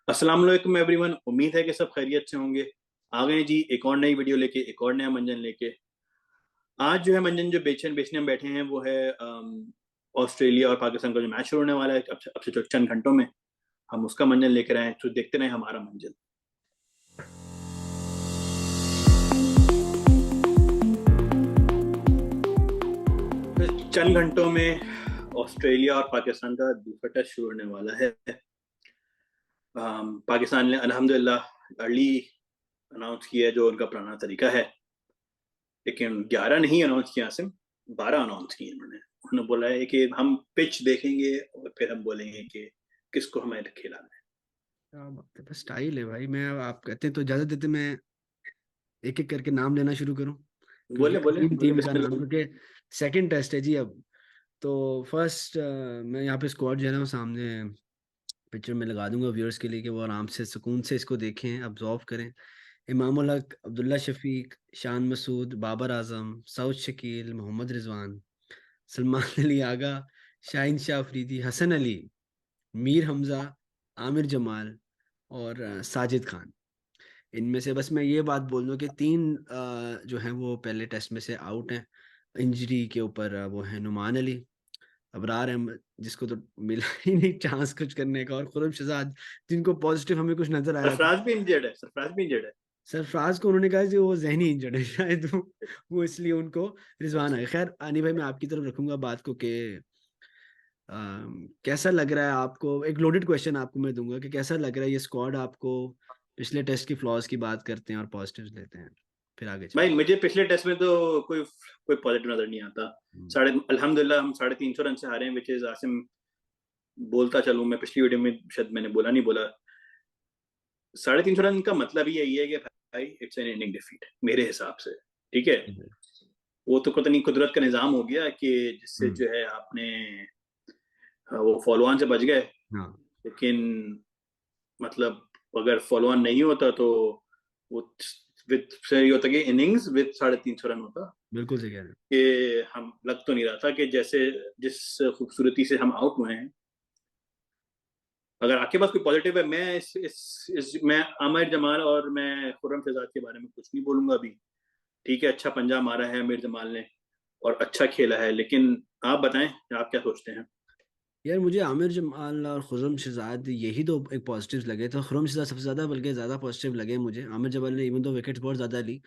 अस्सलाम वालेकुम एवरीवन। उम्मीद है कि सब खैरियत से होंगे। आ गए जी एक और नई वीडियो लेके, एक और नया मंजन लेके। आज जो है मंजन जो बेचने हम बैठे हैं वो है ऑस्ट्रेलिया और पाकिस्तान का जो मैच शुरू होने वाला है अब से जो चंद घंटों में। हम उसका मंजन लेकर आए तो देखते रहे हमारा मंजन। तो चंद घंटों में ऑस्ट्रेलिया और पाकिस्तान का दूसरा टेस्ट शुरू होने वाला है। पाकिस्तान ने अल्हम्दुलिल्लाह अर्ली अनाउंस किया है जो उनका पुराना तरीका है, लेकिन 11 नहीं अनाउंस किया आसिम, 12 अनाउंस किए उन्होंने। उन्होंने बोला है कि हम पिच देखेंगे और फिर हम बोलेंगे कि किसको हमें खिलाना है। क्या बात है, बस स्टाइल है भाई। मैं आप कहते हैं तो इजाजत देते, मैं एक एक करके नाम लेना शुरू करूं, क्योंकि बोले बोले टीम बोले टीम का नाम, बिस्मिल्लाह। क्योंकि सेकंड टेस्ट है जी अब। तो फर्स्ट मैं यहाँ पे स्क्वाड जो है ना वो सामने पिक्चर में लगा दूंगा व्यूअर्स के लिए कि वो आराम से सुकून से इसको देखें, अब्जॉर्व करें। इमामुल हक, अब्दुल्ला शफीक, शान मसूद, बाबर आजम, सऊद शकील, मोहम्मद रिजवान, सलमान अली आगा, शाहिन शाह अफरीदी, हसन अली, मीर हमजा, आमिर जमाल और साजिद खान। इनमें से बस मैं ये बात बोल दूं कि तीन जो हैं वो पहले टेस्ट में से आउट हैं इंजरी के ऊपर। वो है नुमान अली, अबरार अहमद जिसको तो मिला ही नहीं चांस कुछ करने का, और खुरम शहजाद जिनको पॉजिटिव हमें कुछ नजर आया था। सरफराज भी इंजर्ड है, सरफराज भी इंजर्ड है। सरफराज को उन्होंने कहा कि वो जहनी इंजर्ड है शायद, वो इसलिए उनको रिजवान है। खैर आनी भाई, मैं आपकी तरफ रखूंगा बात को कि कैसा लग रहा है आपको। एक लोडेड क्वेश्चन आपको मैं दूंगा कि कैसा लग रहा है ये स्क्वाड आपको। पिछले टेस्ट की फ्लॉज की बात करते हैं और पॉजिटिव्स लेते हैं, फिर आगे भाई चलते मुझे पिछले टेस्ट में तो कोई कोई पॉजिटिव नजर नहीं आता। हैं। साढ़े अल्हम्दुलिल्लाह हम 350 रन से हारे हैं, विच इज आसिम। बोलता चलूं मैं पिछली वीडियो में शायद मैंने बोला नहीं बोला। 350 रन का मतलब ही यही है कि भाई इट्स एन इनिंग डिफीट मेरे हिसाब से। ठीक है। हम्म। वो तो पता नहीं कुदरत का निजाम हो गया कि जिससे हम्म। जो है आपने वो फॉलो ऑन से बच गए। हाँ, लेकिन मतलब अगर फॉलो ऑन नहीं होता तो वो विद से ये होता कि इनिंग्स विद 350 रन होता। बिल्कुल सही कह रहे हैं। कि हम लग तो नहीं रहा था कि जैसे जिस खूबसूरती से हम आउट हुए हैं। अगर आपके पास कोई पॉजिटिव है, मैं मैं आमिर जमाल और मैं खुर्रम शहजाद के बारे में कुछ नहीं बोलूंगा अभी। ठीक है, अच्छा पंजा मारा है आमिर जमाल ने और अच्छा खेला है, लेकिन आप बताएं आप क्या सोचते हैं। यार मुझे आमिर जमाल और खुर्रम शहजाद यही दो एक पॉजिटिव्स लगे। तो खुर्रम शहजाद सबसे ज्यादा, बल्कि ज्यादा पॉजिटिव लगे मुझे। आमिर जमाल ने इवन दो विकेट्स बहुत ज्यादा ली।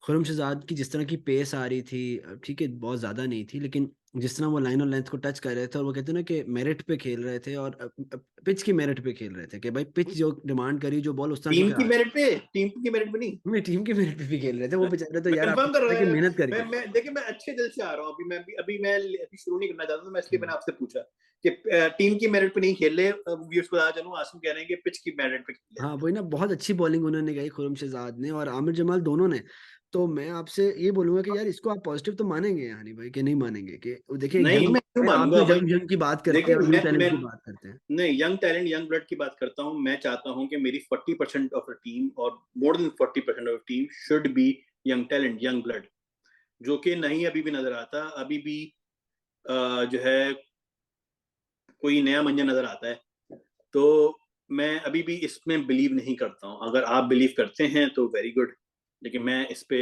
खुर्रम शहजाद की जिस तरह की पेस आ रही थी, ठीक है बहुत ज्यादा नहीं थी, लेकिन जिस तरह वो लाइन और लेंथ को टच कर रहे थे, और वो कहते हैं ना कि मेरिट पे खेल रहे थे, और पिच की मेरिट पे खेल रहे थे कि भाई पिच जो डिमांड करी, जो बॉल उस तरह की टीम की करा। मेरिट पे, टीम की मेरिट पे नहीं। मैं टीम के मेरिट पे भी खेल रहे थे वो बेचारे, तो मैं यार आपको कंफर्म कर पता है कि रहा हूँ। मेहनत करके। मैं देखिए मैं अच्छे दिल से आ रहा हूँ अभी। मैं अभी मैं अभी शुरू नहीं करना चाहता था, मैं इसलिए हम्म। मैंने आपसे पूछा कि टीम की मेरिट पे नहीं खेल रहे। व्यूअर्स को बता चलूं, आसिम कह रहे हैं कि पिच की मेरिट पे खेल हाँ रहे वही ना, बहुत अच्छी बॉलिंग उन्होंने की खुर्रम शहजाद ने और आमिर जमाल दोनों ने। तो मैं आपसे ये बोलूंगा कि यार इसको आप पॉजिटिव तो मानेंगे यानी भाई, कि नहीं मानेंगे? कि देखिए हैं। नहीं, मैं क्यों यंग, आप मानूंगा जो भाई। यंग यंग की बात करते देखिए हैं और न्यू टैलेंट की बात करते हैं। नहीं, यंग टैलेंट यंग ब्लड की बात करता हूँ। मैं चाहता हूँ कि मेरी 40% ऑफ द टीम और more than 40% of the team should be young talent young blood, जो कि नहीं अभी भी नजर आता। अभी भी जो है कोई नया मंजर नजर आता है। तो मैं अभी भी इसमें बिलीव नहीं करता हूँ। अगर आप बिलीव करते हैं तो वेरी गुड, लेकिन मैं इस पे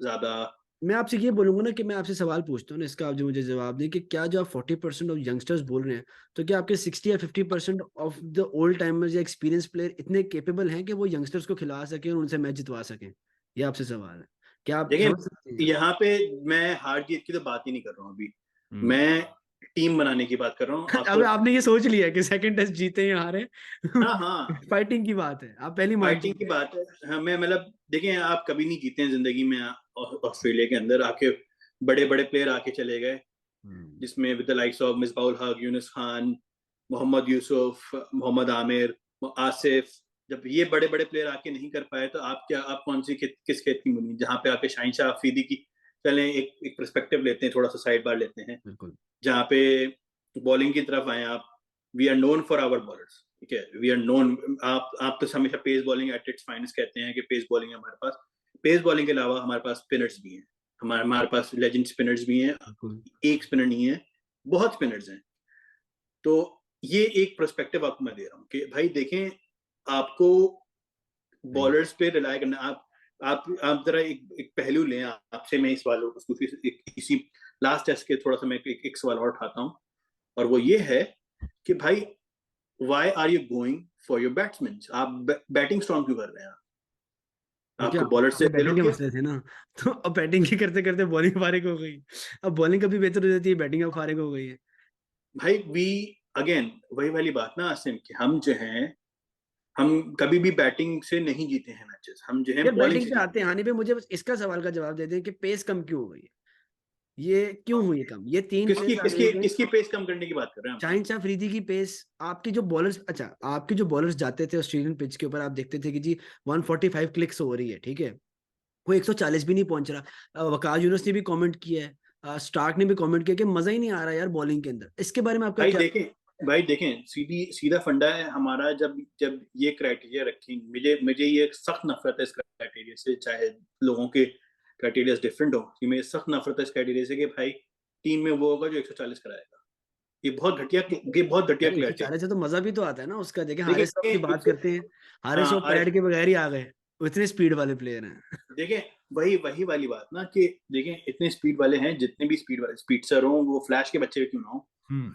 ज्यादा। मैं आपसे ये बोलूंगा ना कि मैं आपसे सवाल पूछता हूँ ना, इसका आप जो मुझे जवाब दें कि क्या जो आप 40% ऑफ यंगस्टर्स बोल रहे हैं, तो क्या आपके 60 या 50% ऑफ द ओल्ड टाइमर्स या एक्सपीरियंस प्लेयर इतने केपेबल हैं कि वो यंगस्टर्स को खिला सकें और उनसे मैच जितवा सकें? ये आपसे सवाल है, क्या आप समझ सकते हैं देखिए यहाँ? यहाँ पे मैं हार जीत की तो बात ही नहीं कर रहा हूँ अभी। हम्म। मैं टीम बनाने की बात कर रहा हूँ अब आपको। आपने ये सोच लिया कि सेकंड टेस्ट जीते या हारे, हाँ हाँ, फाइटिंग की बात है, आप पहली मान फाइटिंग की चुके हैं। बात है। हमें मतलब देखिए आप कभी नहीं जीते हैं जिंदगी में। ऑस्ट्रेलिया के अंदर आके बड़े बड़े प्लेयर आके चले गए, हम्म। जिसमें with the likes of Misbahul हक, यूनुस खान, मोहम्मद यूसुफ, मोहम्मद आमिर, आसिफ। जब ये बड़े बड़े प्लेयर आके नहीं कर पाए तो आप क्या, आप कौन सी किस खेत की मुनी जहाँ पे आके शाहिन शाह अफरीदी की। चलें एक परस्पेक्टिव लेते हैं, थोड़ा सा साइड बार लेते हैं। बिल्कुल। जहाँ पे बॉलिंग की तरफ आए आप, we are known for our bowlers. ठीक है, वी आर नोन। आप तो हमेशा pace bowling at its finest कहते हैं कि पेस बॉलिंग है हमारे पास। पेस बॉलिंग के अलावा हमारे पास स्पिनर्स भी हैं। हमारे पास लेजेंड स्पिनर्स भी हैं। बिल्कुल। एक स्पिनर नहीं है, बहुत स्पिनर्स हैं। तो ये एक पर्सपेक्टिव आपको मैं दे रहा हूँ कि भाई देखें, आपको सही। बॉलर्स पे रिलाय करना। आप जरा एक पहलू लें। आपसे मैं इस सवाल को इसी लास्ट टेस्ट के थोड़ा सा मैं एक सवाल और उठाता हूँ, और वो ये है कि भाई why are you going for your batsman? आप बैटिंग स्ट्रॉन्ग क्यों कर रहे हैं? तो क्या आपको बॉलर से आगे ले लो बैटिंग के कि मसले थे ना तो अब बैटिंग ही करते करते बॉलिंग फारिग हो गई। अब बॉलिंग कभी बेहतर हो जाती है, बैटिंग अब फारिग हो गई है। भाई वी अगेन वही वाली बात ना आसिम, कि हम जो हैं, हम कभी भी बैटिंग से नहीं जीते हैं मैचेस, हम जो है यार बॉलिंग बैटिंग से पे जीते आते हैं, हैं। हानि पे मुझे बस इसका सवाल का जवाब दे दें कि पेस कम क्यों हो गई है, ये क्यों हुई है कम, ये तीन किसकी प्लेयर्स आ किसकी गए हैं। किसकी पेस कम करने की बात कर रहे हैं हम? शाहिन शाह अफरीदी की पेस, आपके जो बॉलर्स, अच्छा आपके जो बॉलर्स जाते थे ऑस्ट्रेलियन पिच के ऊपर, आप देखते थे कि जी 145 क्लिक्स हो रही है, ठीक है, वो 140 भी नहीं पहुंच रहा। वकास यूनुस ने भी कमेंट किया है, स्टार्क ने भी कमेंट किया कि मजा ही नहीं आ रहा यार बॉलिंग के अंदर। इसके बारे में आपका भाई क्या? देखें, भाई देखें, सीधा फंडा है हमारा। जब जब ये क्राइटेरिया रखेंगे, मुझे मुझे ये सख्त नफरत है इस क्राइटेरिया से, चाहे लोगों के क्राइटेरिया डिफरेंट हो, कि मेरी सख्त नफरत है इस क्राइटेरिया से कि भाई टीम में वो होगा जो 140 कराएगा। ये बहुत घटिया यार एक सौ क्राइटेरिया। चालीस से तो मजा भी तो आता है ना उसका। देखें हारिस साहब की बात देखिए, करते हैं, हारिस हाँ साहब पैड के बगैर ही आ गए, वो इतने स्पीड वाले प्लेयर हैं। देखें, वही वही वाली बात ना, कि देखें इतने स्पीड वाले हैं, जितने भी स्पीडसर हो, वो फ्लैश के बच्चे क्यों ना हो। हम्म।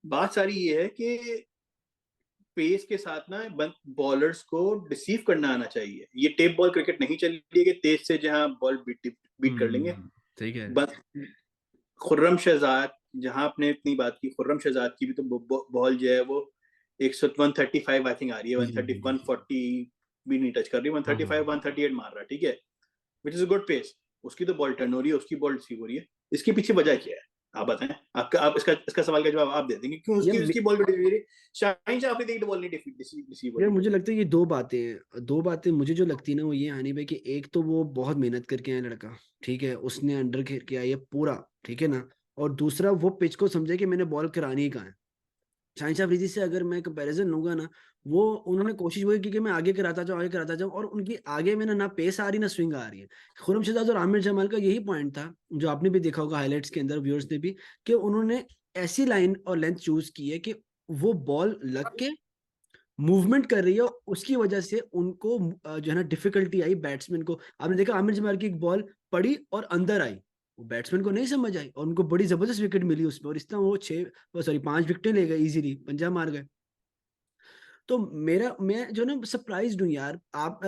बात सारी ये है कि पेस के साथ ना बॉलर्स को डिसीव करना आना चाहिए। ये टेप बॉल क्रिकेट नहीं चल रही है कि तेज से जहां बॉल बीट कर लेंगे। सही कह रहे हैं। बस खुर्रम शहजाद, जहां आपने इतनी बात की, खुर्रम शहजाद की भी तो बॉल जो है वो 135 आई थिंक आ रही है, जी जी 130 जी जी। 140 भी नहीं टच कर रही, हाँ हाँ। 135 138 मार रहा है, ठीक है, which is a good pace. उसकी तो बॉल टर्न हो रही है, उसकी बॉल रिसीव हो रही है। इसके पीछे वजह क्या है? आप बताएं। आप इसका इसका सवाल का जवाब आप दे देंगे, क्यों यार उसकी उसकी बॉल भी डिलीवरी, शाहीन शाह अफरीदी की बॉल नहीं रिसीव हो यार रही है। मुझे लगता है ये दो बातें हैं, दो बातें मुझे जो लगती है ना वो ये हानि भाई कि एक तो वो बहुत मेहनत करके आया लड़का, ठीक है, उसने अंडर खेल के आया पूरा, ठीक है ना, और दूसरा वो पिच को समझे कि मैंने बॉल करानी ही कहाँ है। शाहिन शाह अफरीदी से अगर मैं कंपैरिजन लूंगा ना, वो उन्होंने कोशिश वही की कि मैं आगे कराता जाऊं, आगे कराता जाऊं, और उनकी आगे में ना पेस आ रही ना स्विंग आ रही है। खुर्रम शहजाद और आमिर जमाल का यही पॉइंट था, जो आपने भी देखा होगा हाइलाइट्स के अंदर, व्यूअर्स ने भी, कि उन्होंने ऐसी लाइन और लेंथ चूज की है कि वो बॉल लग के मूवमेंट कर रही है, उसकी वजह से उनको जो है ना डिफिकल्टी आई बैट्समैन को। आपने देखा आमिर जमाल की एक बॉल पड़ी और अंदर आई, वो बैट्समैन को नहीं समझ आई, और उनको बड़ी जबरदस्त विकेट मिली उसमें, और इतना वो 5 विकेटें ले गए इजीली, पंजा मार गए। तो मेरा मैं जो ना सरप्राइज हूँ यार। आप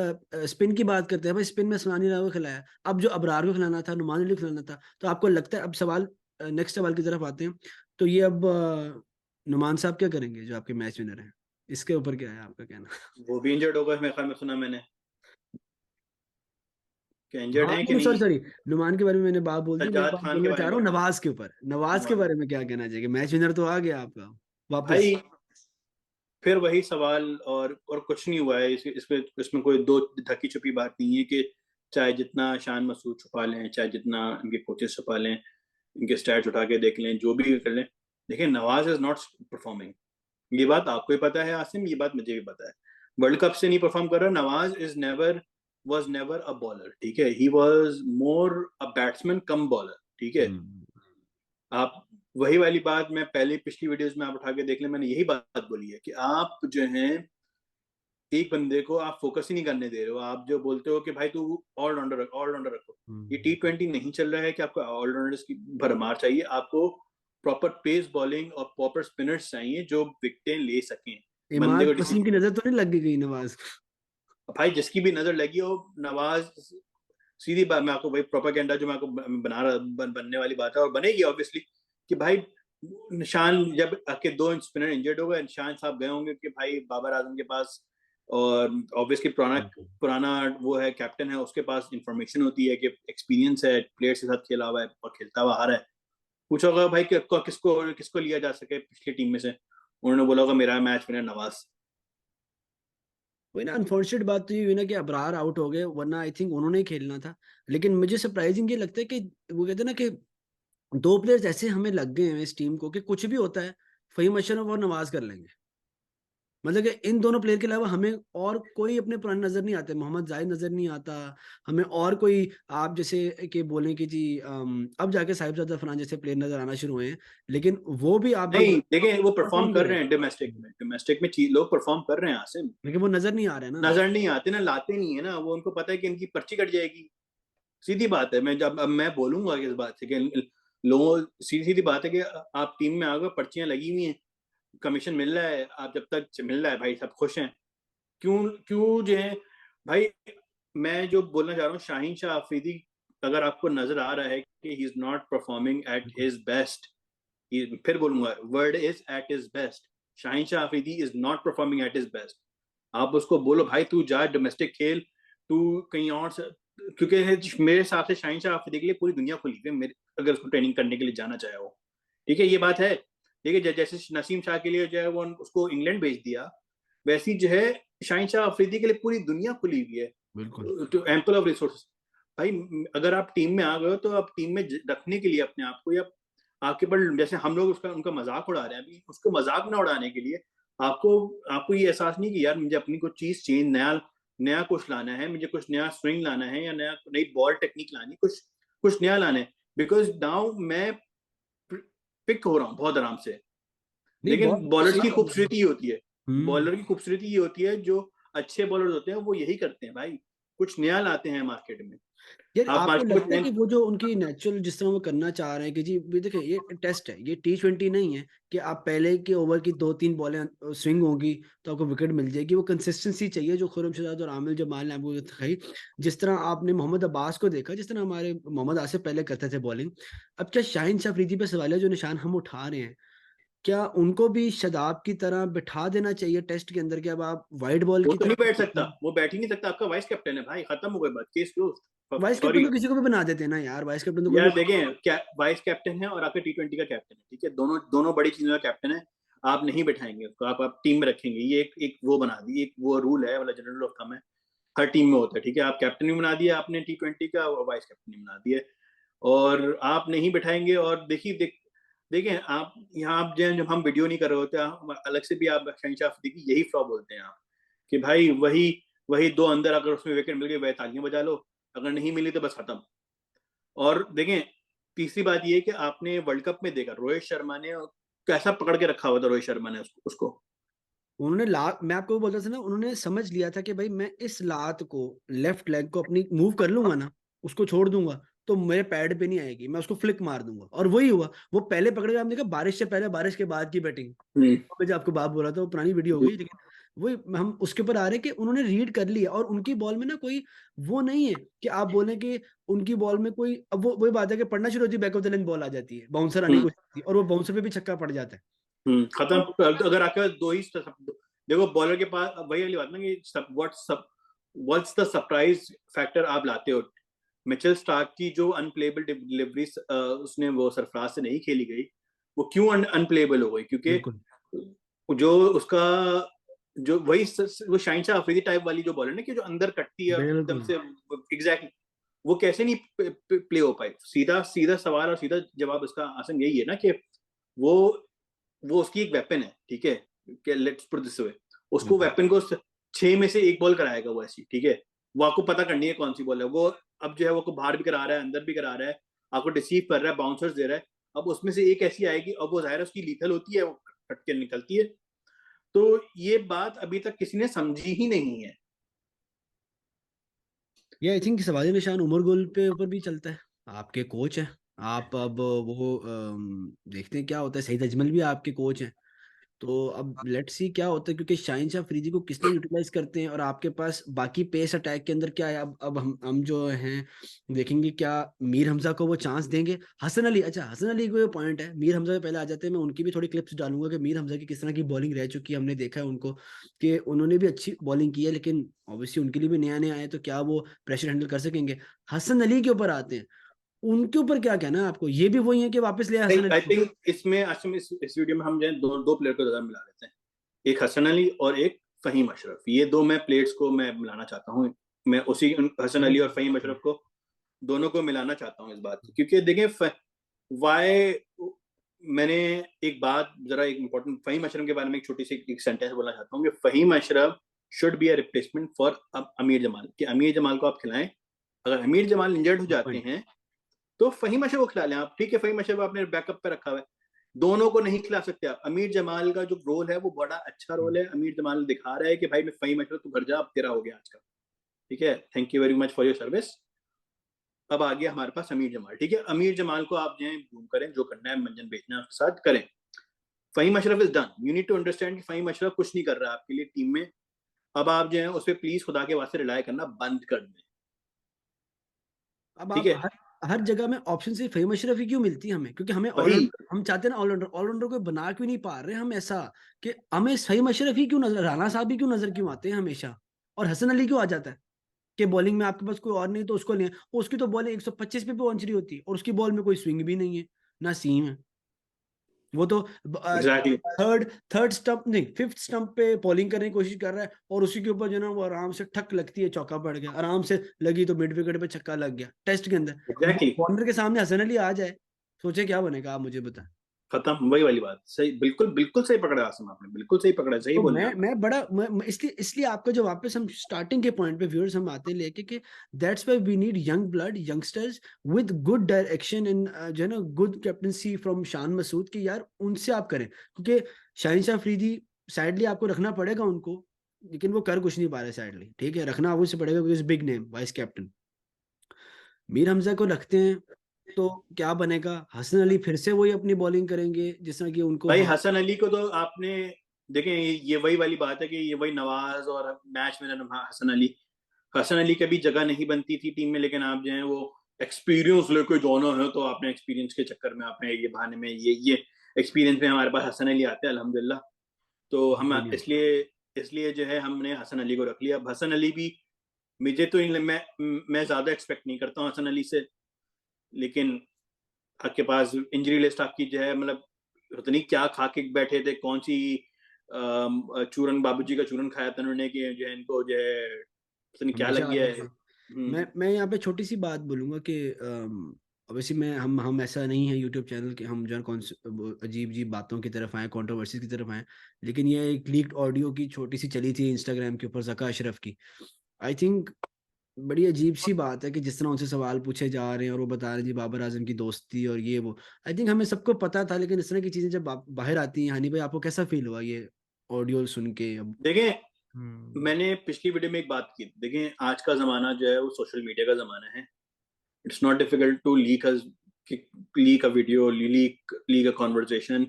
स्पिन की बात करते हैं भाई, स्पिन में सलानी राव को खिलाया, अब जो अबरार को खिलाना था, नुमान अली को खिलाना था, तो आपको लगता है, अब सवाल नेक्स्ट सवाल की तरफ आते हैं, तो ये अब नुमान साहब क्या करेंगे जो आपके मैच विनर हैं, इसके ऊपर क्या है आपका कहना? वो भी इंजर्ड होगा मेरे ख्याल में, सुना मैंने। क्या इंजर्ड हाँ है कि नहीं, सॉरी नहीं? सॉरी, नुमान के बारे में मैंने बात बोल दी, मैं सज्जाद बात खान के बोलना बारे चाह में रहा हूँ बोल रहा नवाज के ऊपर। नवाज के हूँ। बारे में क्या कहना चाहिए, मैच विनर तो आ गया आपका वापस। भाई फिर वही सवाल, और कुछ नहीं हुआ है इसमें कोई दो ढकी छुपी बात नहीं है, कि चाहे जितना शान मसूद छुपा लें, चाहे जितना इनके कोचेस छुपा लें, इनके स्टैट्स उठा के देख लें, जो भी कर लें, देखिए नवाज इज नॉट परफॉर्मिंग। ये बात आपको ही पता है आसिम, ये बात मुझे भी पता है। वर्ल्ड कप से नहीं परफॉर्म कर रहा Nawaz. Is never was never a bowler, ठीक है, he was more a batsman come bowler, ठीक है। हम्म। आप वही वाली बात मैं पहले पिछली वीडियोस में आप उठा के देख लें, मैंने यही बात बोली है कि आप जो हैं एक बंदे को आप फोकस ही नहीं करने दे रहे हो। आप जो बोलते हो कि भाई तू ऑलराउंडर रखो, ये हम्म। T20 नहीं चल रहा है कि आपको ऑलराउंडर्स की भरमार चाहिए। आपको प्रॉपर पेस बॉलिंग और प्रॉपर स्पिनर्स चाहिए जो विकेटें ले सकें, बंदे इमाद को वसीम की डिसीजन। नजर तो नहीं लग गई नवाज? भाई जिसकी भी नजर लगी हो, नवाज, सीधी बात मैं आपको, भाई प्रोपागेंडा जो मैं आपको बना रहा बनने वाली बात है, और बनेगी ऑब्वियसली, कि भाई निशान जब आपके दो स्पिनर इंजर्ड हो गए, निशान साहब गए होंगे कि भाई बाबर आजम के पास, और ऑब्वियसली पुराना पुराना वो है, कैप्टन है, उसके पास इंफॉर्मेशन होती है, कि एक्सपीरियंस है, प्लेयर्स के साथ खेला हुआ है और खेलता हुआ आ रहा है। पूछा होगा भाई कि किसको किसको लिया जा सके पिछली टीम में से, उन्होंने बोला होगा मेरा मैच विनर नवाज। वही ना, अनफॉर्चुनेट बात तो ये हुई ना कि अबरार आउट हो गए, वरना आई थिंक उन्होंने ही खेलना था। लेकिन मुझे सरप्राइजिंग ये लगता है कि वो कहते हैं ना कि दो प्लेयर्स ऐसे हमें लग गए हैं इस टीम को कि कुछ भी होता है, फहीम अशरफ और नवाज कर लेंगे। मतलब कि इन दोनों प्लेयर के अलावा हमें और कोई अपने पुराने नजर नहीं आते, मोहम्मद जाहिद नजर नहीं आता हमें, और कोई आप जैसे कि बोलें कि जी अब जाके साहिबजादा फरहान जैसे प्लेयर नजर आना शुरू हुए हैं, लेकिन वो भी आप नहीं देखें, वो परफॉर्म परफॉर्म कर करें, रहे हैं डोमेस्टिक में लोग परफॉर्म कर रहे हैं आसिम। लेकिन वो नजर नहीं आ रहे ना। नजर नहीं आते ना, लाते नहीं है ना, वो उनको पता है कि इनकी पर्ची कट जाएगी। सीधी बात है, मैं जब अब मैं बोलूंगा इस बात से कि लोगों, सीधी सीधी बात है कि आप टीम में आ गए, पर्चियां लगी हुई हैं, कमीशन मिल रहा है, आप जब तक मिल रहा है भाई सब खुश हैं। क्यों क्यों जो है भाई, मैं जो बोलना चाह रहा हूँ, शाहीन शाह अफरीदी अगर आपको नजर आ रहा है कि he is not performing at बिल्कुल। हिज बेस्ट, फिर बोलूंगा word is at his best, Shaheen Shah Afridi is not performing at his best, आप उसको बोलो भाई तू जा डोमेस्टिक खेल, तू कहीं और से, क्योंकि मेरे हिसाब से शाहीन शाह अफरीदी के लिए पूरी दुनिया खुली है, मेरे अगर उसको ट्रेनिंग करने के लिए जाना चाहे वो, ठीक है ये बात है। देखिए जैसे नसीम शाह के लिए जो है वो उसको इंग्लैंड भेज दिया, वैसी जो है शाहीन शाह अफरीदी के लिए पूरी दुनिया खुली हुई है, बिल्कुल। तो एम्पल ऑफ रिसोर्सेज। भाई अगर आप टीम में आ गए हो तो आप टीम में रखने के लिए अपने आप को, या आपके पर जैसे हम लोग उसका उनका मजाक उड़ा रहे हैं, अभी उसको मजाक ना उड़ाने के लिए आपको आपको ये एहसास नहीं कि यार मुझे अपनी कुछ चीज चेंज, नया नया कुछ लाना है, मुझे कुछ नया स्विंग लाना है, या नया नई बॉल टेक्निक लानी, कुछ कुछ नया लाना है, बिकॉज नाउ मैं पिक हो रहा हूँ बहुत आराम से। नहीं लेकिन बहुत बॉलर्स सही की कर रहे हैं। खूबसूरती ये होती है, हम्म। बॉलर की खूबसूरती ये होती है, जो अच्छे बॉलर होते हैं वो यही करते हैं भाई, कुछ नया लाते हैं मार्केट में। यार आप आपको मार्केट लगता है में कि वो जो उनकी नेचुरल जिस तरह वो करना चाह रहे हैं कि जी देखिए ये टेस्ट है, ये T20 नहीं है कि आप पहले के ओवर की 2-3 बॉलें स्विंग होगी तो आपको विकेट मिल जाएगी, वो कंसिस्टेंसी चाहिए जो खुर्रम शहजाद और आमिर जमाल ने आपको दिखाई। जिस तरह आपने मोहम्मद अब्बास को देखा, जिस तरह हमारे मोहम्मद आसिफ पहले करते थे बॉलिंग, अब क्या शाहिन शाह अफरीदी पे सवाल है जो निशान हम उठा रहे हैं, क्या उनको भी शादाब की तरह बिठा देना चाहिए टेस्ट के अंदर कि अब आप वाइड बॉल वो की तो नहीं बैठ सकता, तरफ। वो बैठ ही नहीं सकता, आपका वाइस कैप्टन है भाई, खत्म हो गई बात, case close, vice captain sorry. तो किसी को भी बना देते हैं ना यार, वाइस कैप्टन तो कोई भी। यार देखें क्या, वाइस कैप्टन है और आपके T20 का कैप्टन है, ठीक है, दोनों दोनों बड़ी चीजों का कैप्टन है, आप नहीं बैठाएंगे उसको, आप टीम में रखेंगे, ये एक एक वो बना दी, एक वो रूल है वाला, जनरल ऑफ थंब है, हर टीम में होता है, ठीक है, आप कैप्टन भी बना दिया आपने T20 का, और वाइस कैप्टन भी बना दिया, और आप नहीं बैठाएंगे, और देखिए देखें आप यहाँ, आप जब हम वीडियो नहीं कर रहे होते, अलग से भी आप शहनशाह अफरीदी की यही फ्लॉ बोलते हैं आप, कि भाई वही वही दो अंदर, अगर उसमें विकेट मिल गई वह तालियां बजा लो, अगर नहीं मिली तो बस खत्म। और देखें तीसरी बात ये कि आपने वर्ल्ड कप में देखा रोहित शर्मा ने कैसा पकड़ के रखा हुआ था, रोहित शर्मा ने उसको। उन्होंने लात, मैं आपको बोलता था ना, उन्होंने समझ लिया था कि भाई मैं इस लात को, लेफ्ट लेग को अपनी मूव कर लूंगा ना, उसको छोड़ दूंगा तो मेरे पैड पे नहीं आएगी, मैं उसको फ्लिक मार दूंगा, और वही हुआ। वो पहले पकड़ गया, आपने देखा बारिश से पहले बारिश के बाद की बैटिंग, हम्म। मैं जो आपको बात बोला था वो पुरानी वीडियो हो गई, लेकिन वही हम उसके ऊपर आ रहे हैं कि उन्होंने रीड कर लिया, और उनकी बॉल में ना कोई वो नहीं है कि आप बोलें कि उनकी बॉल में कोई, अब वो वही बात है कि पढ़ना शुरू होती है, back of the line ball आ जाती है, बाउंसर आने की हम्म। कोशिश होती है, और वो बाउंसर पे भी छक्का पड़ जाता है। खत्म। अगर आपके पास दो ही देखो बॉलर के पास, वही वाली बात ना कि व्हाट्स द सरप्राइज फैक्टर आप लाते हो। मिचेल स्टार्क की जो अनप्लेबल डिलीवरी उसने वो सरफराज से नहीं खेली गई, वो क्यों अनप्लेबल हो गई, क्योंकि बिल्कुल। जो उसका जो वही वो शाहीन शाह अफरीदी टाइप वाली जो बॉलर ना कि जो अंदर कटती है एकदम बिल्कुल। से, एग्जैक्टली वो कैसे नहीं प्ले हो पाई। सीधा सीधा सवाल और सीधा जवाब इसका आसन यही है ना कि वो वो उसकी एक वेपन है, ठीक है, लेट्स पुट दिस वे, उसको बिल्कुल। वेपन को 6 में से 1 बॉल कराएगा वो ऐसी, ठीक है, वो आपको पता करनी है कौन सी बॉल है वो, अब जो है वो बाहर भी करा रहा है, अंदर भी करा रहा है, आपको डिसीव कर रहा है, बाउंसर्स दे रहा है, अब उसमें से एक ऐसी आएगी, अब वो जाहिर उसकी लीथल होती है, वो कट के निकलती है। तो ये बात अभी तक किसी ने समझी ही नहीं है। ये आई थिंक सवाल निशान उमर गुल पे ऊपर भी चलता है, आपके कोच हैं आप, अब वो देखते हैं क्या होता है, सईद अजमल भी आपके कोच हैं, तो अब लेट्स सी क्या होता है, क्योंकि शाहिन शाह अफरीदी को किसने यूटिलाइज करते हैं, और आपके पास बाकी पेस अटैक के अंदर क्या है, अब हम जो हैं देखेंगे क्या मीर हमजा को वो चांस देंगे, हसन अली, अच्छा हसन अली को ये पॉइंट है, मीर हमजा से पहले आ जाते हैं, मैं उनकी भी थोड़ी क्लिप्स डालूंगा कि मीर हमजा की किस तरह की बॉलिंग रह चुकी है, हमने देखा है उनको कि उन्होंने भी अच्छी बॉलिंग की है, लेकिन ऑब्वियसली उनके लिए भी नया नया है, तो क्या वो प्रेशर हैंडल कर सकेंगे। हसन अली के ऊपर आते हैं, उनके ऊपर क्या कहना है आपको, ये भी वही है कि वापस ले आए हसन आई अली को? थिंक इसमें आसिम इस वीडियो में हम जो है दो प्लेयर को ज्यादा मिला देते हैं, एक हसन अली और एक फहीम अशरफ, ये दो मैं प्लेयर्स को मैं मिलाना चाहता हूँ, मैं उसी हसन अली और फहीम अशरफ को दोनों को मिलाना चाहता हूँ इस बात से, क्योंकि देखें वाई मैंने एक बात जरा एक इम्पोर्टेंट फहीम अशरफ के बारे में एक छोटी सी एक सेंटेंस बोलना चाहता हूँ कि Faheem Ashraf should be a replacement for Aamer Jamal, कि अमीर जमाल को आप खिलाएं। अगर अमीर जमाल इंजर्ड हो जाते हैं तो फहीम अशरफ को खिला लें आप, ठीक है, फहीम अशरफ आपने बैकअप पे रखा हुआ है, दोनों को नहीं खिला सकते आप। अमीर जमाल का जो रोल है वो बड़ा अच्छा रोल है, अमीर जमाल दिखा रहा है कि भाई मैं फहीम अशरफ तू घर जा, अब तेरा हो गया आज का, ठीक है, thank you very much for your service. अब आ गया हमारे पास अमीर जमाल, ठीक है, अमीर जमाल को आप जो है घूम करें, जो करना है मंजन बेचना है उसके साथ करें। Faheem Ashraf is done, you need to understand कि फहीम अशरफ कुछ नहीं कर रहा है आपके लिए टीम में। अब आप जो है उस पर प्लीज खुदा के वास्ते रिलाय करना बंद कर दें, अब ठीक आप है। हर जगह में ऑप्शन से फहीम अशरफ ही क्यों मिलती है हमें? क्योंकि हमें वही ऑलराउंडर, हम चाहते हैं ना ऑलराउंडर, ऑलराउंडर को बना क्यों नहीं पा रहे हम ऐसा कि हमें फहीम अशरफ ही क्यों नजर, राणा साहब ही क्यों नजर क्यों आते हैं हमेशा, और हसन अली क्यों आ जाता है कि बॉलिंग में आपके पास कोई और नहीं तो उसको लें, उसकी तो बॉल 125 पे पहुंच रही होती है और उसकी बॉल में कोई स्विंग भी नहीं है ना सीम है। वो तो एग्जैक्टली थर्ड थर्ड स्टंप नहीं, फिफ्थ स्टंप पे बॉलिंग करने की कोशिश कर रहा है और उसी के ऊपर जो है ना वो आराम से ठक लगती है, चौका पड़ गया, आराम से लगी तो मिड विकेट पे छक्का लग गया टेस्ट के अंदर। एग्जैक्टली कॉर्नर के सामने हसन अली आ जाए, सोचे क्या बनेगा, आप मुझे बताएं। खत्म, वही वाली बात, सही, बिल्कुल बिल्कुल सही पकड़ा आसम आपने, बिल्कुल सही पकड़ा, सही तो बोल रहे हैं आप। मैं बड़ा इसलिए इसलिए आपका जो वापस हम स्टार्टिंग के पॉइंट पे व्यूअर्स हम आते हैं लेके कि that's why we need young blood, youngsters with good direction in जो है ना good captaincy from Shan Masood, कि यार उनसे आप करें, क्योंकि शाहिन शाह अफरीदी साइडली आपको रखना पड़ेगा उनको, लेकिन वो कर कुछ नहीं पा रहे साइडली, ठीक है, रखना आपको से पड़ेगा because big name vice captain. Mir Hamza को रखते हैं तो क्या बनेगा? हसन अली फिर से वही अपनी बॉलिंग करेंगे जिस तरह की उनको भाई है। हसन अली को तो आपने देखें, ये वही वाली बात है कि ये वही नवाज और मैच में हसन अली, हसन अली की भी जगह नहीं बनती थी टीम में, लेकिन आप जो है वो एक्सपीरियंस लेके जाना है तो आपने एक्सपीरियंस के चक्कर में आपने ये बहाने में ये एक्सपीरियंस में हमारे पास हसन अली आते हैं अल्हम्दुलिल्लाह। तो हम इसलिए इसलिए जो है हमने हसन अली को रख लिया। अब हसन अली भी मुझे तो मैं ज्यादा एक्सपेक्ट नहीं करता हूँ हसन अली से, लेकिन आपके पास इंजरी लिस्ट आपकी जो है मतलब पता नहीं क्या खा के बैठे थे, कौन सी चूरन, बाबूजी का चूरन खाया था उन्होंने कि जो है इनको जो है पता नहीं क्या हमेशा लग गया आते है। थे। मैं यहाँ पे छोटी सी बात बोलूंगा कि वैसे मैं हम ऐसा नहीं है यूट्यूब चैनल के हम जो है कौन वो अजीब अजीब बातों की तरफ आए, कंट्रोवर्सी की तरफ आए, लेकिन ये एक लीक्ड ऑडियो की छोटी सी चली थी इंस्टाग्राम के ऊपर जका अशरफ की। आई थिंक बड़ी अजीब सी बात है कि जिस तरह उनसे सवाल पूछे जा रहे हैं और वो बता रहे हैं जी बाबर आजम की दोस्ती और ये वो, आई थिंक हमें सबको पता था, लेकिन इस तरह की चीजें जब बाहर आती हैं, हानि भाई आपको कैसा फील हुआ ये ऑडियो सुन के अब? देखें, हम्म। मैंने पिछली वीडियो में एक बात की, देखें आज का जमाना जो है वो सोशल मीडिया का जमाना है। It's not difficult to leak a video, leak a conversation,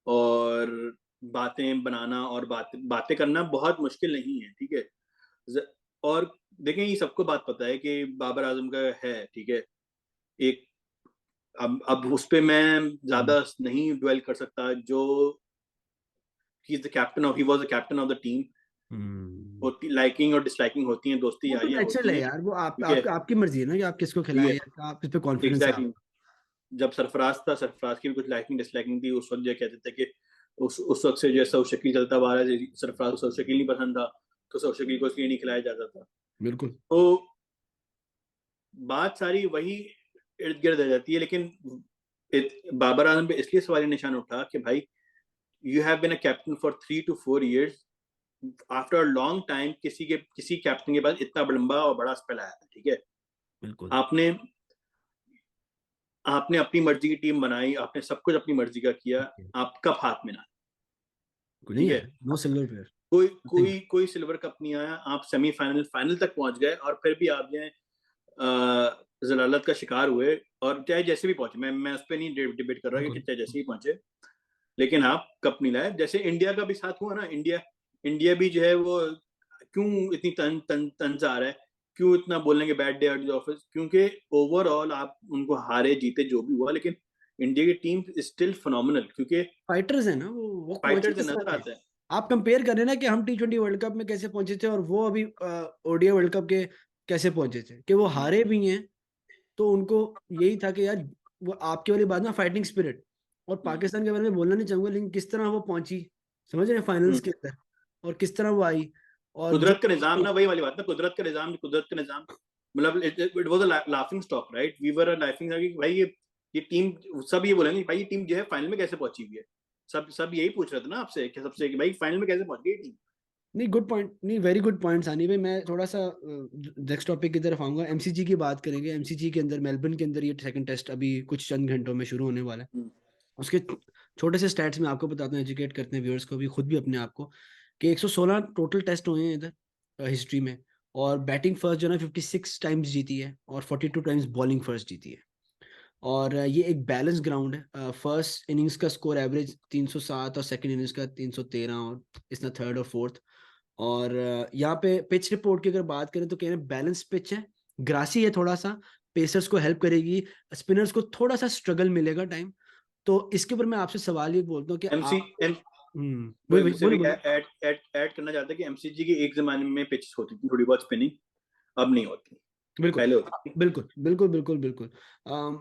और बातें बनाना और बातें करना बहुत मुश्किल नहीं है, ठीक है। और देखें ये सबको बात पता है कि बाबर आजम का है, ठीक है, एक, अब उस पे मैं ज्यादा नहीं ड्वेल कर सकता, जो he is the captain of, he was the captain of the team. Hmm. होती लाइकिंग और डिसलाइकिंग होती हैं, दोस्ती वो तो यारियां नेचुरल होती है हैं, यार, वो ठीक है, आपकी मर्जी है ना कि आप किसको ठीक खिलाएं है, या आप इस पे कॉन्फिडेंस है एग्जैक्टली आप। exactly। जब सरफराज था, सरफराज की भी कुछ लाइकिंग डिसलाइकिंग थी, उस वक्त जो कहते थे कि उस वक्त से जैसा शकील चलता आ रहा है, सरफराज को शकील नहीं पसंद था तो शकील को इसलिए नहीं खिलाया जाता था। बिल्कुल। तो बात सारी वही इर्द गिर्द रह जाती है, लेकिन बाबर आजम पे इसलिए सवाल निशान उठा कि भाई you have been a captain for 3 to 4 years, after long time किसी कैप्टन के पास इतना लंबा और बड़ा स्पेल आया था, ठीक है। बिल्कुल। आपने आपने अपनी मर्जी की टीम बनाई, आपने सब कुछ अपनी मर्जी का किया, आप कप हाथ में ना, नहीं ठीक है, आया, नो सिल्वर प्लेयर, कोई नथिंग। कोई कोई सिल्वर कप नहीं आया, आप सेमीफाइनल फाइनल तक पहुंच गए और फिर भी आप जो है जलालत का शिकार हुए। और चाहे जैसे भी पहुंचे, मैं उस पर नहीं डिबेट कर रहा कि बिल्कुल। चाहे जैसे ही पहुंचे, लेकिन आप कप नहीं लाए। जैसे इंडिया का भी साथ हुआ ना, इंडिया इंडिया भी जो है वो क्यों इतनी तंज आ रहा है, क्यों इतना बोलने के bad day at the office, क्योंकि ओवरऑल आप उनको हारे जीते जो भी हुआ, लेकिन इंडिया की टीम स्टिल फिनोमिनल, क्योंकि फाइटर्स है ना वो पहुंचे फाइटर से किस तरह नजर थे? आता है। आप कंपेयर कर रहे हैं ना कि हम T20 वर्ल्ड कप में कैसे पहुंचे थे और वो अभी ओडीआई वर्ल्ड कप के कैसे पहुंचे थे, कि वो हारे भी हैं तो उनको यही था कि यार, वो आपकी वाली बात ना फाइटिंग स्पिरिट, और पाकिस्तान के बारे में बोलना नहीं चाहूंगा, लेकिन किस तरह वो पहुंची, समझ रहे हैं, फाइनल्स के अंदर, और किस तरह वो आई, और जो कुदरत का निजाम ना, वही वाली बात ना, कुदरत का निजाम, मतलब it was a laughing stock, right, we were a laughing, भाई ये ये टीम, सब ये बोलेंगे भाई ये टीम जो है फाइनल में कैसे पहुंची हुई है, सब यही पूछ रहे थे ना आपसे कि सबसे कि भाई फाइनल में कैसे पहुंच गई टीम। नहीं, गुड पॉइंट, नहीं वेरी गुड पॉइंट सानी भाई। मैं थोड़ा सा नेक्स्ट टॉपिक की तरफ आऊंगा, एमसीजी की बात करेंगे। एमसीजी के अंदर, मेलबर्न के अंदर ये सेकंड टेस्ट अभी कुछ चंद घंटों में शुरू होने वाला है। उसके छोटे से स्टैट्स में आपको बताता हूँ, एजुकेट करते हैं व्यूअर्स को भी, खुद भी अपने आप को, कि 116 टोटल टेस्ट हुए हैं इधर हिस्ट्री में। और बैटिंग फर्स्ट जो है 56 टाइम्स जीती है, और 42 टाइम्स बॉलिंग फर्स्ट जीती है। और ये एक बैलेंस ग्राउंड है। फर्स्ट इनिंग्स का स्कोर एवरेज 307 और सेकंड इनिंग्स का 313, और इसना थर्ड और फोर्थ। और यहाँ पे पिच रिपोर्ट की अगर बात करें तो कह रहे हैं बैलेंस पिच है, ग्रासी है थोड़ा सा, पेसर्स को हेल्प करेगी, स्पिनर्स को थोड़ा सा स्ट्रगल मिलेगा टाइम। तो इसके ऊपर मैं आपसे सवाल ये बोलता हूँ कि एमसी आप, एम वही वही वही मुझसे बोले भी बोले। ऐड करना चाहता है कि एमसीजी की एक जमाने में पिच होती थी थोड़ी बहुत स्पिनिंग, अब नहीं होती, बिल्कुल पहले होती थी। बिल्कुल बिल्कुल बिल्कुल बिल्कुल।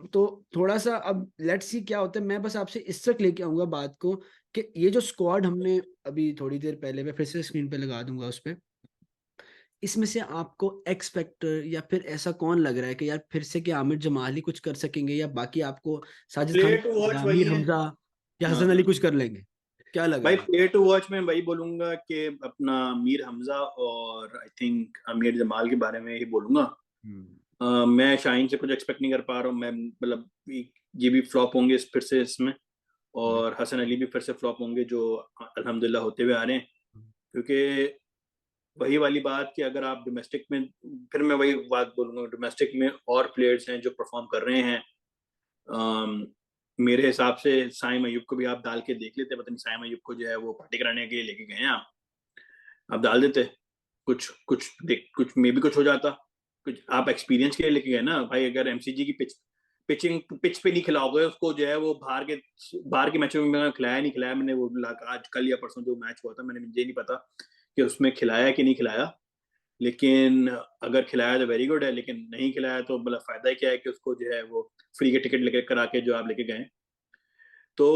तो थोड़ा सा अब लेट्स सी क्या होता है। मैं बस आपसे इस तक लेके आऊंगा बात को, कि ये जो स्क्वाड हमने अभी थोड़ी देर पहले, मैं फिर से स्क्रीन पे लगा दूंगा उस पर, इसमें से आपको एक्स फैक्टर या फिर ऐसा कौन लग रहा है कि यार फिर से क्या आमिर जमाल ही कुछ कर सकेंगे, या बाकी आपको Sajid Khan, player to watch वही आमिर है। हमजा या हाँ हसन हाँ अली कुछ कर लेंगे? क्या लग भाई, रहा है? प्लेयर टू वॉच में वही बोलूंगा कि अपना मीर हमजा और आई थिंक अमीर जमाल के बारे में ही बोलूंगा। हम्म। मैं शाहीन से कुछ एक्सपेक्ट नहीं कर पा रहा हूँ मैं, मतलब ये भी फ्लॉप होंगे फिर से इसमें, और हसन अली भी फिर से फ्लॉप होंगे, जो अल्हम्दुलिल्लाह होते हुए आ रहे हैं। क्योंकि वही वाली बात कि अगर आप डोमेस्टिक में, फिर मैं वही बात बोलूंगा, डोमेस्टिक में और प्लेयर्स हैं जो परफॉर्म कर रहे हैं। अम, मेरे हिसाब से साइम अयूब को भी आप डाल के देख लेते, पता नहीं साइम अयूब को जो है वो पार्टी कराने के लिए लेके गए हैं आप डाल देते, कुछ कुछ देख, कुछ मे भी कुछ हो जाता, कुछ आप एक्सपीरियंस के लिए लेके गए ना भाई। अगर एमसीजी की पिच पे नहीं खिलाओगे उसको जो है, वो बाहर के मैचों में मैंने खिलाया नहीं खिलाया, मैंने वो आज कल या परसों जो मैच हुआ था, मैंने मुझे नहीं पता कि उसमें खिलाया कि नहीं खिलाया, लेकिन अगर खिलाया तो वेरी गुड है, लेकिन नहीं खिलाया तो मतलब फायदा ही क्या है कि उसको जो है वो फ्री के टिकट लेके करा के जो आप लेके गए। तो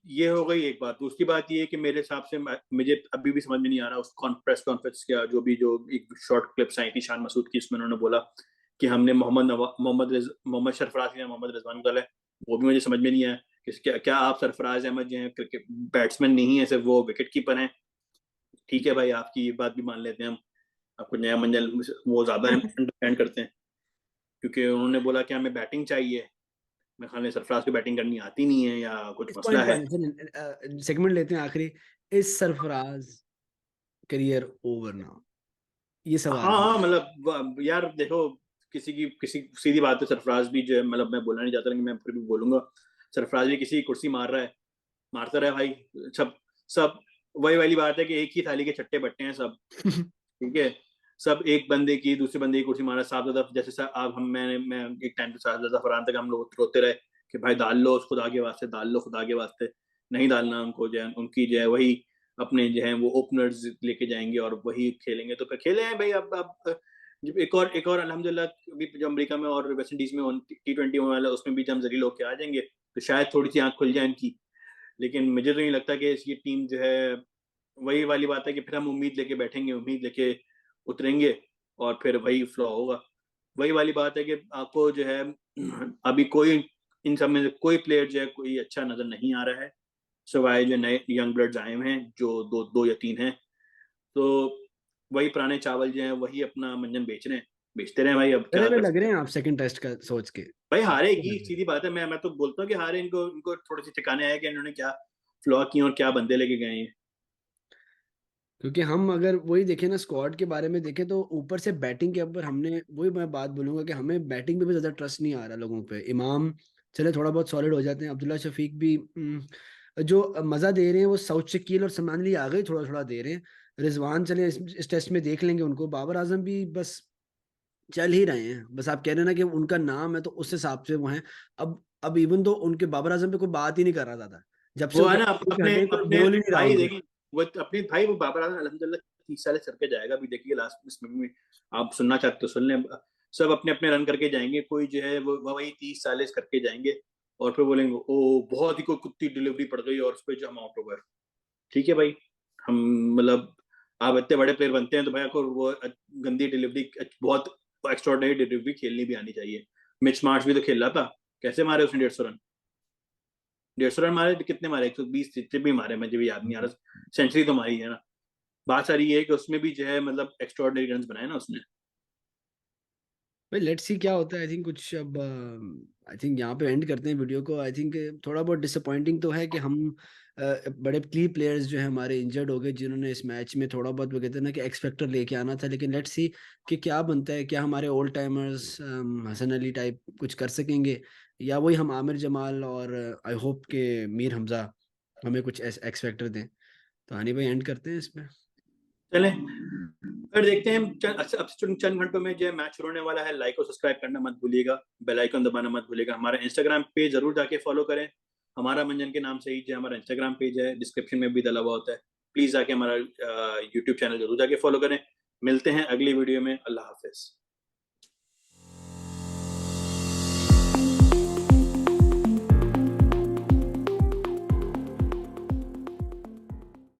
ये हो गई एक बात। दूसरी बात ये है कि मेरे हिसाब से मुझे अभी भी समझ में नहीं आ रहा उस प्रेस कॉन्फ्रेंस का, जो एक शॉर्ट क्लिप्स आई थी शान मसूद की, इसमें उन्होंने बोला कि हमने मोहम्मद सरफराज या मोहम्मद रिजवान को है, वो भी मुझे समझ में नहीं आया कि क्या आप सरफराज अहमद जो है क्रिकेट बैट्समैन नहीं है, सिर्फ वो विकेट कीपर हैं। ठीक है भाई, आपकी ये बात भी मान लेते हैं हम, आपको नया मंजिल वो ज्यादा अंडरस्टैंड करते हैं, क्योंकि उन्होंने बोला कि हमें बैटिंग चाहिए। मैं ख्याल में सरफराज को बैटिंग करनी आती नहीं है या कुछ इस मसला पॉइंट पे है। आने से सेगमेंट लेते हैं आखिरी, इस सरफराज करियर ओवर नाउ, ये सवाल हाँ है। हाँ, मतलब यार देखो, किसी सीधी बात है, सरफराज भी जो है, मतलब मैं बोलना नहीं चाहता लेकिन मैं फिर भी बोलूंगा, सरफराज भी किसी की कुर्सी मार रहा है, मारता रहे भाई। सब सब वही वाली बात है कि एक ही थाली के छट्टे बट्टे हैं सब, ठीक है। सब एक बंदे की दूसरे बंदे की कुर्सी मारा, साहब जैसे सर आप हम मैं एक टाइम पे साहब फरहान तक हम लोग रोते रहे कि भाई डाल लो उस खुदा के वास्ते, डाल लो खुदा के वास्ते, नहीं डालना उनको, जो है उनकी जो है वही अपने जो है वो ओपनर्स लेके जाएंगे और वही खेलेंगे, तो फिर खेले हैं भाई। अब जब एक और अल्हम्दुलिल्लाह, अभी जो अमेरिका में और वेस्ट इंडीज में T20 होने वाला है, उसमें भी जब जलील होके आ जाएंगे तो शायद थोड़ी सी आंख खुल जाए इनकी। लेकिन मुझे तो नहीं लगता कि ये टीम जो है, वही वाली बात है कि फिर हम उम्मीद लेके बैठेंगे, उम्मीद लेके उतरेंगे और फिर वही फ्लॉ होगा। वही वाली बात है कि आपको जो है अभी कोई, इन सब में से कोई प्लेयर जो है कोई अच्छा नजर नहीं आ रहा है, सिवाय जो नए यंग ब्लड्स आए हुए हैं जो दो दो या तीन हैं। तो वही पुराने चावल जो हैं वही अपना मंजन बेच रहे हैं, बेचते रहे भाई, अब डरे क्या हुए कर लग सकते रहे हैं। हैं आप सेकंड टेस्ट का सोच के? भाई डरे हारेगी, लग रहे हैं। सीधी बात है, मैं तो बोलता हूँ कि हारे, इनको इनको थोड़ी सी ठिकाने आए कि इन्होंने क्या फ्लॉ किए और क्या बंदे लेके गए हैं। क्योंकि हम अगर वही देखें ना, स्क्वाड के बारे में देखें, तो ऊपर से बैटिंग के ऊपर हमने, वही मैं बात बोलूंगा कि हमें बैटिंग पे भी ज्यादा ट्रस्ट नहीं आ रहा लोगों पे। इमाम चले थोड़ा बहुत सॉलिड हो जाते हैं, अब्दुल्ला शफीक भी जो मजा दे रहे हैं वो साउथ शकील और सलमान अली आ गए थोड़ा थोड़ा दे रहे हैं। रिजवान चले इस टेस्ट में देख लेंगे उनको, बाबर आजम भी बस चल ही रहे हैं, बस आप कह रहे हैं ना कि उनका नाम है तो उस हिसाब से वो हैं। अब इवन तो उनके बाबर आजम पे कोई बात ही नहीं कर रहा था, जब से वो वो है ना, कैप्टन पे अपने हटे कोई अपने बोल ही नहीं रहा भाई उनको। देखिए, वो अपने भाई वो बाबर आजम अल्हम्दुलिल्लाह 30 साल सर के जाएगा, अभी देखिए लास्ट इसमें भी आप सुनना चाहते तो सुन लें। सब अपने अपने रन करके जाएंगे, कोई जो है वो वही 30 साल करके जाएंगे और फिर बोलेंगे ओ बहुत ही कोई कुत्ती डिलीवरी पड़ गई और उस पर जो हम आउट हो गए। ठीक है भाई, हम मतलब आप इतने बड़े प्लेयर बनते हैं तो भाई आपको वो गंदी डिलीवरी, बहुत एक्स्ट्राऑर्डिनरी डिलीवरी खेलनी भी आनी चाहिए। मिच मार्श भी तो खेल रहा था, कैसे मारे उसने 150 रन। 150 रन मारे, कितने मारे, 120 जितने भी मारे, मुझे भी याद नहीं आ रहा, सेंचुरी तो मारी है ना। बात सारी ये है कि उसमें भी जो है मतलब एक्स्ट्राऑर्डिनरी रन बनाए ना उसने। भाई लेट्स सी क्या होता है। आई थिंक कुछ अब आई थिंक यहाँ पे एंड करते हैं वीडियो को। आई थिंक थोड़ा बहुत डिसअपॉइंटिंग तो है कि हम बड़े की प्लेयर्स जो है हमारे इंजर्ड हो गए, जिन्होंने इस मैच में थोड़ा बहुत वो कहते हैं ना कि एक्स फैक्टर लेके आना था। लेकिन लेट्स सी कि क्या बनता है, क्या हमारे old timers Hasan Ali type कुछ कर सकेंगे, या वही हम आमिर जमाल और आई होप के मीर हमजा हमें कुछ एक्स फैक्टर दें। तो हानि भाई एंड करते हैं इसमें। चले फिर देखते हैं अब से चंद घंटों में जो है मैच शुरू होने वाला है। लाइक और सब्सक्राइब करना मत भूलिएगा, बेल आइकन दबाना मत भूलिएगा, हमारा इंस्टाग्राम पेज जरूर जाके फॉलो करें। हमारा मंजन के नाम से ही जो हमारा इंस्टाग्राम पेज है, डिस्क्रिप्शन में भी डला हुआ होता है। प्लीज जाके हमारा यूट्यूब चैनल जरूर जाके फॉलो करें। मिलते हैं अगली वीडियो में। अल्लाह हाफिज।